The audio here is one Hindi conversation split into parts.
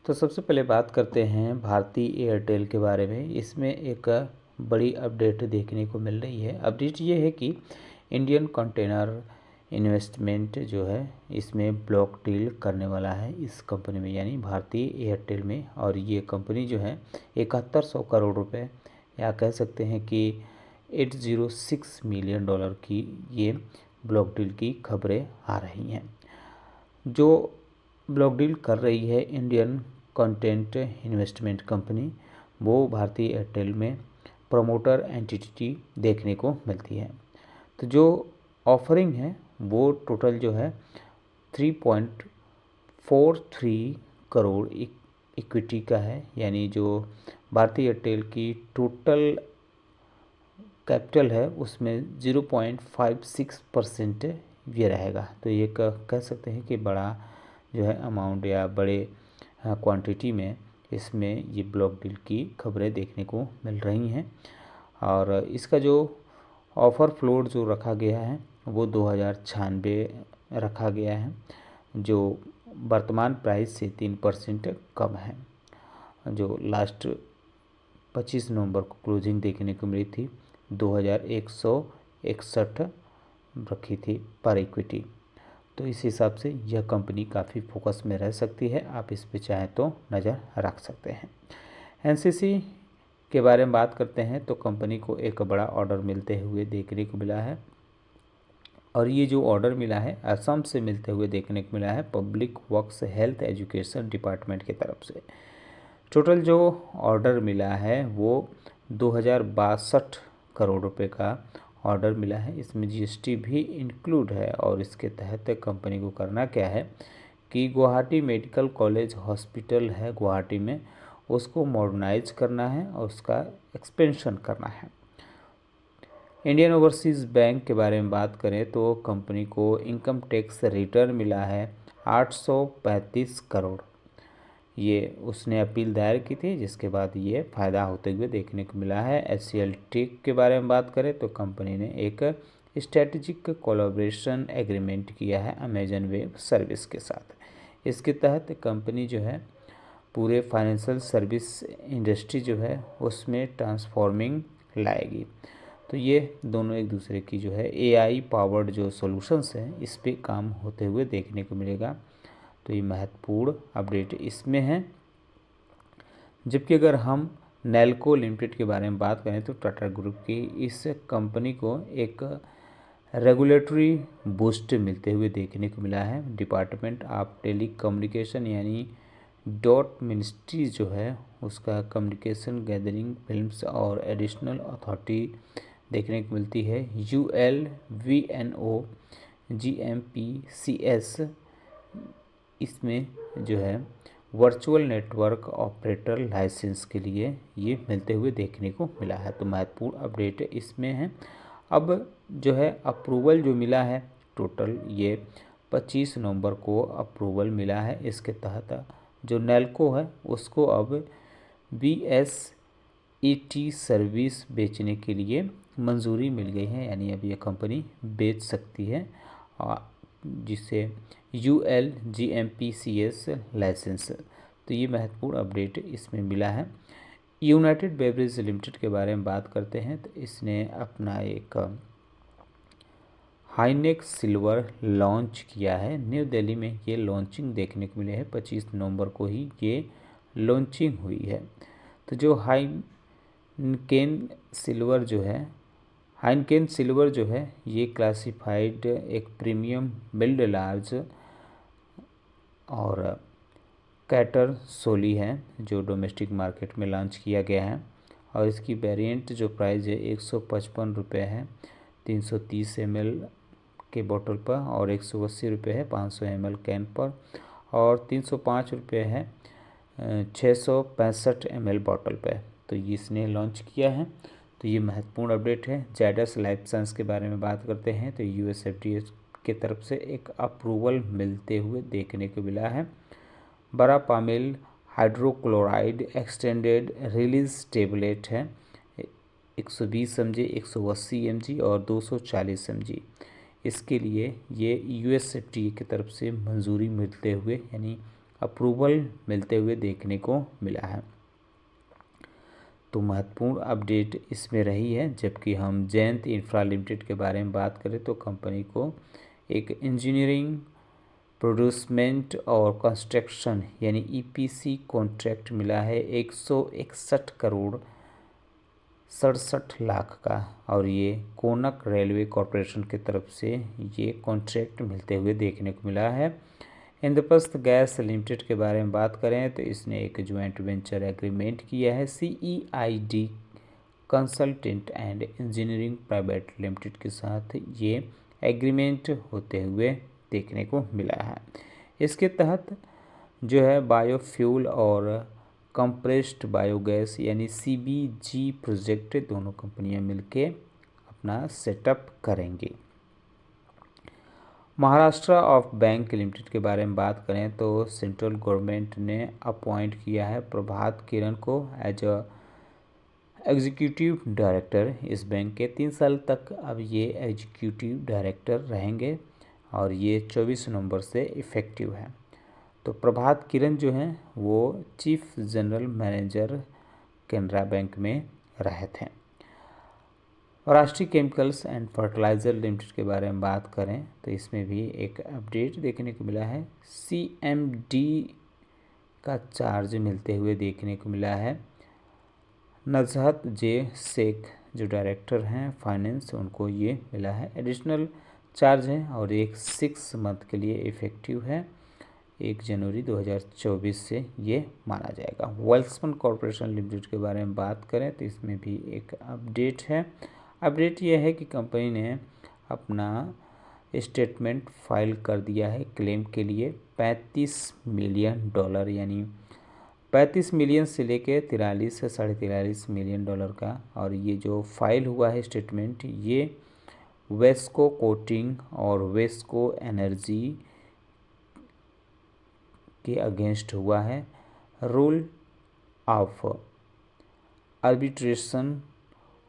तो सबसे पहले बात करते हैं भारती एयरटेल के बारे में। इसमें एक बड़ी अपडेट देखने को मिल रही है। अपडेट ये है कि इंडियन कंटेनर इन्वेस्टमेंट जो है इसमें ब्लॉक डील करने वाला है इस कंपनी में, यानी भारतीय एयरटेल में। और ये कंपनी जो है 7100 करोड़ रुपए, या कह सकते हैं कि $806 मिलियन की ये ब्लॉक डील की खबरें आ रही हैं। जो ब्लॉक डील कर रही है इंडियन कंटेंट इन्वेस्टमेंट कंपनी, वो भारतीय एयरटेल में प्रमोटर एंटिटी देखने को मिलती है। तो जो ऑफरिंग है वो टोटल जो है 3.43 करोड़ इक्विटी का है, यानी जो भारतीय एयरटेल की टोटल कैपिटल है उसमें 0.56% ये रहेगा। तो ये कह सकते हैं कि बड़ा जो है अमाउंट या बड़े क्वांटिटी में इसमें ये ब्लॉक डील की खबरें देखने को मिल रही हैं। और इसका जो ऑफ़र फ्लोर जो रखा गया है वो 2096 रखा गया है, जो वर्तमान प्राइस से 3% कम है। जो लास्ट 25 नवंबर को क्लोजिंग देखने को मिली थी 2161 रखी थी पर इक्विटी। तो इस हिसाब से यह कंपनी काफ़ी फोकस में रह सकती है, आप इस पे चाहें तो नज़र रख सकते हैं। एनसीसी के बारे में बात करते हैं तो कंपनी को एक बड़ा ऑर्डर मिलते हुए देखने को मिला है, और ये जो ऑर्डर मिला है असम से मिलते हुए देखने को मिला है public works health education department की तरफ से। टोटल जो ऑर्डर मिला है वो 2062 करोड़ रुपए का ऑर्डर मिला है। इसमें जीएसटी भी इंक्लूड है, और इसके तहत कंपनी को करना क्या है कि गुवाहाटी मेडिकल कॉलेज हॉस्पिटल है गुवाहाटी में, उसको मॉडर्नाइज करना है और उसका एक्सपेंशन करना है। इंडियन ओवरसीज़ बैंक के बारे में बात करें तो कंपनी को इनकम टैक्स रिटर्न मिला है 835 करोड़। ये उसने अपील दायर की थी, जिसके बाद ये फ़ायदा होते हुए देखने को मिला है। HCL टेक के बारे में बात करें तो कंपनी ने एक स्ट्रेटेजिक कोलैबोरेशन एग्रीमेंट किया है अमेजन वेब सर्विस के साथ। इसके तहत कंपनी जो है पूरे फाइनेंशियल सर्विस इंडस्ट्री जो है उसमें ट्रांसफॉर्मिंग लाएगी। तो ये दोनों एक दूसरे की जो है AI पावर्ड जो सॉल्यूशंस हैं इस पे काम होते हुए देखने को मिलेगा। तो ये महत्वपूर्ण अपडेट इसमें है। जबकि अगर हम नेल्को लिमिटेड के बारे में बात करें तो टाटा ग्रुप की इस कंपनी को एक रेगुलेटरी बूस्ट मिलते हुए देखने को मिला है। डिपार्टमेंट ऑफ टेली कम्युनिकेशन यानी डॉट मिनिस्ट्री जो है उसका कम्युनिकेशन गैदरिंग फिल्म्स और एडिशनल अथॉरिटी देखने को मिलती है। ULVNO GMPCS इसमें जो है वर्चुअल नेटवर्क ऑपरेटर लाइसेंस के लिए ये मिलते हुए देखने को मिला है। तो महत्वपूर्ण अपडेट इसमें है। अब जो है अप्रूवल जो मिला है टोटल ये 25 नवंबर को अप्रूवल मिला है। इसके तहत जो नेल्को है उसको अब BSET सर्विस बेचने के लिए मंजूरी मिल गई है, यानी अब ये कंपनी बेच सकती है, जिसे ULGMPCS लाइसेंस। तो ये महत्वपूर्ण अपडेट इसमें मिला है। यूनाइटेड बेवरेज लिमिटेड के बारे में बात करते हैं तो इसने अपना एक हाईनेक सिल्वर लॉन्च किया है। न्यू दिल्ली में ये लॉन्चिंग देखने को मिले है। 25 नवंबर को ही ये लॉन्चिंग हुई है। तो जो हाइनकेन सिल्वर जो है ये क्लासिफाइड एक प्रीमियम बिल्ड लार्ज और कैटर सोली है जो डोमेस्टिक मार्केट में लॉन्च किया गया है। और इसकी वेरिएंट जो प्राइस है 155 रुपये है 330 ml के बोतल पर, और 180 रुपये है 500 ml कैन पर, और 305 रुपये है 665 ml बोतल पर। तो ये इसने लॉन्च किया है। तो ये महत्वपूर्ण अपडेट है। जायडस लाइफ साइंस के बारे में बात करते हैं तो US FDA की तरफ से एक अप्रूवल मिलते हुए देखने को मिला है। बरापामिल हाइड्रोक्लोराइड एक्सटेंडेड रिलीज टेबलेट है 120 mg, 180 mg और 240 mg। इसके लिए ये US FDA की तरफ से मंजूरी मिलते हुए यानी अप्रूवल मिलते हुए देखने को मिला है। तो महत्वपूर्ण अपडेट इसमें रही है। जबकि हम जयंत इंफ्रा लिमिटेड के बारे में बात करें तो कंपनी को एक इंजीनियरिंग, प्रोड्यूसमेंट और कंस्ट्रक्शन यानी ईपीसी कॉन्ट्रैक्ट मिला है 161 करोड़ 67 लाख का, और ये कोनक रेलवे कॉरपोरेशन की तरफ से ये कॉन्ट्रैक्ट मिलते हुए देखने को मिला है। इंद्रप्रस्थ गैस लिमिटेड के बारे में बात करें तो इसने एक ज्वाइंट वेंचर एग्रीमेंट किया है CEID consultant and engineering private limited के साथ ये एग्रीमेंट होते हुए देखने को मिला है। इसके तहत जो है बायोफ्यूल और कंप्रेस्ड बायोगैस यानी CBG प्रोजेक्ट दोनों कंपनियां मिलके अपना सेटअप करेंगी। महाराष्ट्र ऑफ बैंक लिमिटेड के बारे में बात करें तो सेंट्रल गवर्नमेंट ने अपॉइंट किया है प्रभात किरण को एज अ एग्जीक्यूटिव डायरेक्टर। इस बैंक के 3 साल तक अब ये एग्जीक्यूटिव डायरेक्टर रहेंगे और ये 24 नवंबर से इफ़ेक्टिव है। तो प्रभात किरण जो हैं वो chief general manager Canara bank में रहे थे। राष्ट्रीय केमिकल्स एंड फर्टिलाइज़र लिमिटेड के बारे में बात करें तो इसमें भी एक अपडेट देखने को मिला है। CMD का चार्ज मिलते हुए देखने को मिला है। नजहत जे शेख जो डायरेक्टर हैं फाइनेंस, उनको ये मिला है। एडिशनल चार्ज है और एक 6 मंथ के लिए इफ़ेक्टिव है। 1 जनवरी 2024 से ये माना जाएगा। वेल्सपन कॉरपोरेशन लिमिटेड के बारे में बात करें तो इसमें भी एक अपडेट है। अपडेट ये है कि कंपनी ने अपना स्टेटमेंट फाइल कर दिया है क्लेम के लिए $35 मिलियन, यानी 35 मिलियन से लेके 43 से 43.5 मिलियन डॉलर का। और ये जो फाइल हुआ है स्टेटमेंट, ये वेस्को कोटिंग और वेस्को एनर्जी के अगेंस्ट हुआ है। Rule of arbitration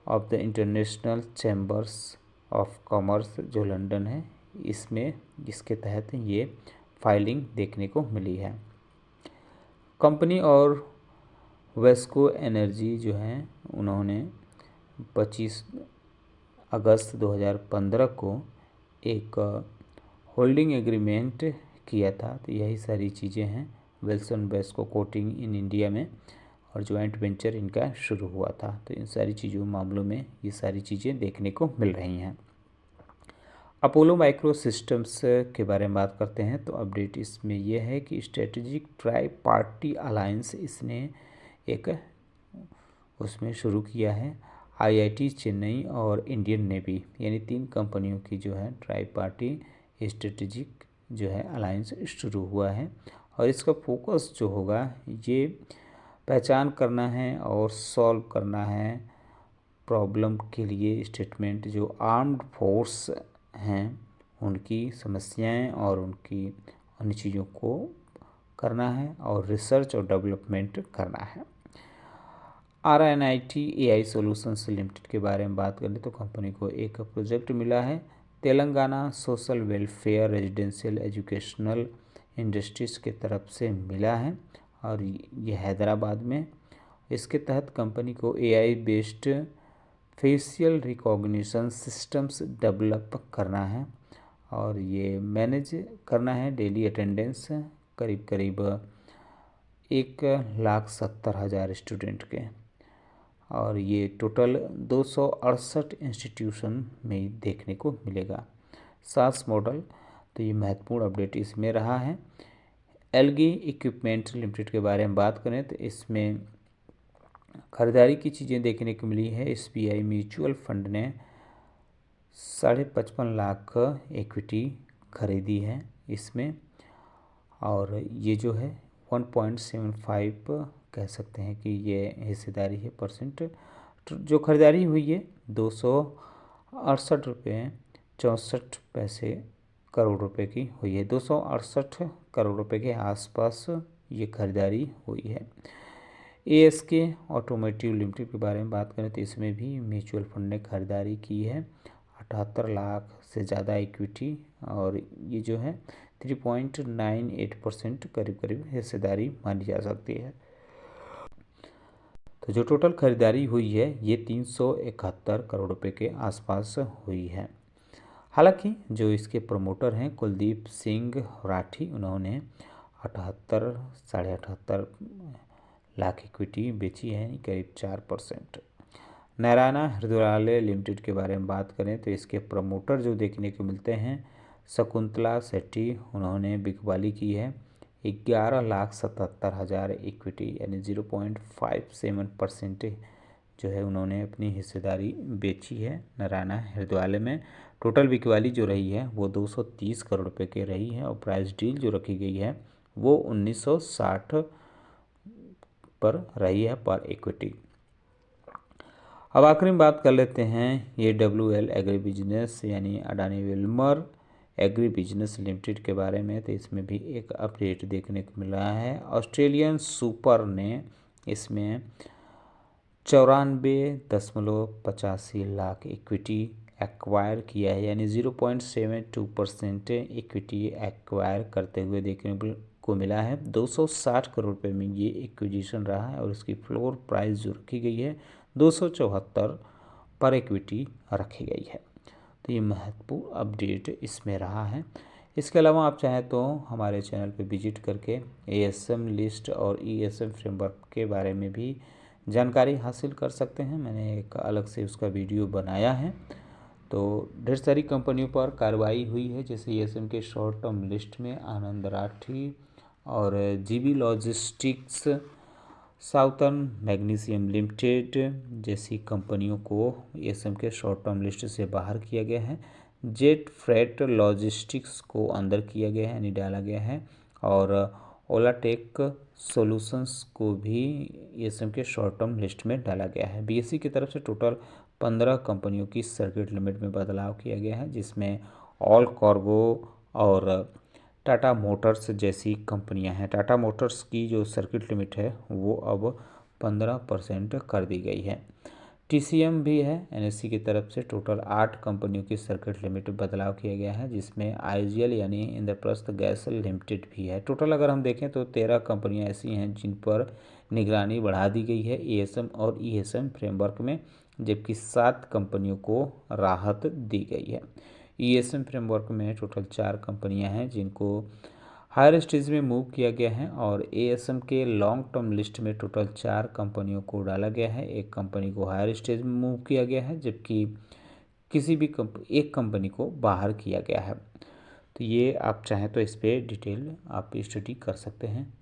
of the international chambers of commerce जो लंदन है, इसमें इसके तहत ये फाइलिंग देखने को मिली है। कंपनी और वेस्को एनर्जी जो हैं उन्होंने 25 अगस्त 2015 को एक होल्डिंग एग्रीमेंट किया था। तो यही सारी चीज़ें हैं Wilson Wesco coating in India में, और ज्वाइंट वेंचर इनका शुरू हुआ था। तो इन सारी चीज़ों मामलों में ये सारी चीज़ें देखने को मिल रही हैं। अपोलो माइक्रो सिस्टम्स के बारे में बात करते हैं तो अपडेट इसमें यह है कि स्ट्रेटेजिक ट्राई पार्टी अलायंस इसने एक उसमें शुरू किया है। IIT चेन्नई और इंडियन नेवी यानी 3 कंपनियों की जो है ट्राई पार्टी स्ट्रेटेजिक जो है अलायंस शुरू हुआ है। और इसका फोकस जो होगा ये पहचान करना है और सॉल्व करना है प्रॉब्लम के लिए स्टेटमेंट जो आर्म्ड फोर्स हैं उनकी समस्याएं और उनकी अन्य चीज़ों को करना है और रिसर्च और डेवलपमेंट करना है। RNIT AI सॉल्यूशंस लिमिटेड के बारे में बात करें तो कंपनी को एक प्रोजेक्ट मिला है Telangana social welfare residential educational industries के तरफ से मिला है और ये हैदराबाद में। इसके तहत कंपनी को AI based facial recognition systems develop करना है और ये मैनेज करना है डेली अटेंडेंस करीब 1,70,000 स्टूडेंट के, और ये टोटल 268 इंस्टीट्यूशन में देखने को मिलेगा। SaaS मॉडल, तो ये महत्वपूर्ण अपडेट इसमें रहा है। एलगी इक्विपमेंट लिमिटेड के बारे में बात करें तो इसमें खरीदारी की चीज़ें देखने को मिली है। SBI म्यूचुअल फंड ने 55.5 लाख इक्विटी खरीदी है इसमें, और ये जो है 1.75 कह सकते हैं कि ये हिस्सेदारी है परसेंट। जो खरीदारी हुई है 268 रुपये 64 करोड़ रुपए की हुई है। 268 करोड़ रुपए के आसपास ये खरीदारी हुई है। ASK ऑटोमोटिव लिमिटेड के बारे में बात करें तो इसमें भी म्यूचुअल फंड ने खरीदारी की है 78 लाख से ज़्यादा इक्विटी, और ये जो है 3.98% करीब करीब हिस्सेदारी मानी जा सकती है। तो जो टोटल खरीदारी हुई है ये 371 करोड़ रुपए के आसपास हुई है। हालांकि जो इसके प्रमोटर हैं कुलदीप सिंह राठी, उन्होंने 78 लाख इक्विटी बेची है, करीब 4%। नारायणा हृदयालय लिमिटेड के बारे में बात करें तो इसके प्रमोटर जो देखने को मिलते हैं शकुंतला शेट्टी, उन्होंने बिकवाली की है 11,77,000 इक्विटी, यानी 0.57% जो है उन्होंने अपनी हिस्सेदारी बेची है नारायणा हृदयालय में। टोटल बिकवाली जो रही है वो 230 करोड़ रुपए की रही है और प्राइस डील जो रखी गई है वो 1960 पर रही है पर इक्विटी। अब आखिरी में बात कर लेते हैं AWL एग्री बिजनेस यानी Adani Wilmer agri business limited के बारे में। तो इसमें भी एक अपडेट देखने को मिल रहा है। ऑस्ट्रेलियन सुपर ने इसमें 94.85 लाख इक्विटी एक्वायर किया है, यानी 0.72% इक्विटी एक्वायर करते हुए देखने को मिला है। 260 करोड़ रुपये में ये एक्विजिशन रहा है और इसकी फ्लोर प्राइस जो रखी गई है 274 पर इक्विटी रखी गई है। तो ये महत्वपूर्ण अपडेट इसमें रहा है। इसके अलावा आप चाहें तो हमारे चैनल पे विजिट करके ASM लिस्ट और ESM फ्रेमवर्क के बारे में भी जानकारी हासिल कर सकते हैं। मैंने एक अलग से उसका वीडियो बनाया है। तो ढेर सारी कंपनियों पर कार्रवाई हुई है, जैसे ESM के शॉर्ट टर्म लिस्ट में आनंद राठी और GB logistics, southern magnesium limited जैसी कंपनियों को ESM के शॉर्ट टर्म लिस्ट से बाहर किया गया है। जेट फ्रेट लॉजिस्टिक्स को अंदर किया गया है, यानी डाला गया है। और ओलाटेक सॉल्यूशंस को भी ESM के शॉर्ट टर्म लिस्ट में डाला गया है। BSE की तरफ से टोटल 15 कंपनियों की सर्किट लिमिट में बदलाव किया गया है, जिसमें ऑल कार्गो और टाटा मोटर्स जैसी कंपनियां हैं। टाटा मोटर्स की जो सर्किट लिमिट है वो अब 15% कर दी गई है। TCM भी है, NSE की तरफ से टोटल 8 कंपनियों की सर्किट लिमिट में बदलाव किया गया है, जिसमें IGL यानी इंद्रप्रस्थ गैस लिमिटेड भी है। टोटल अगर हम देखें तो 13 कंपनियां ऐसी हैं जिन पर निगरानी बढ़ा दी गई है ASM और ESM फ्रेमवर्क में, जबकि 7 कंपनियों को राहत दी गई है। ESM फ्रेमवर्क में टोटल 4 कंपनियां हैं जिनको हायर स्टेज में मूव किया गया है और ASM के लॉन्ग टर्म लिस्ट में टोटल 4 कंपनियों को डाला गया है। एक कंपनी को हायर स्टेज में मूव किया गया है, जबकि किसी भी एक कंपनी को बाहर किया गया है। तो ये आप चाहें तो इस पर डिटेल आप स्टडी कर सकते हैं।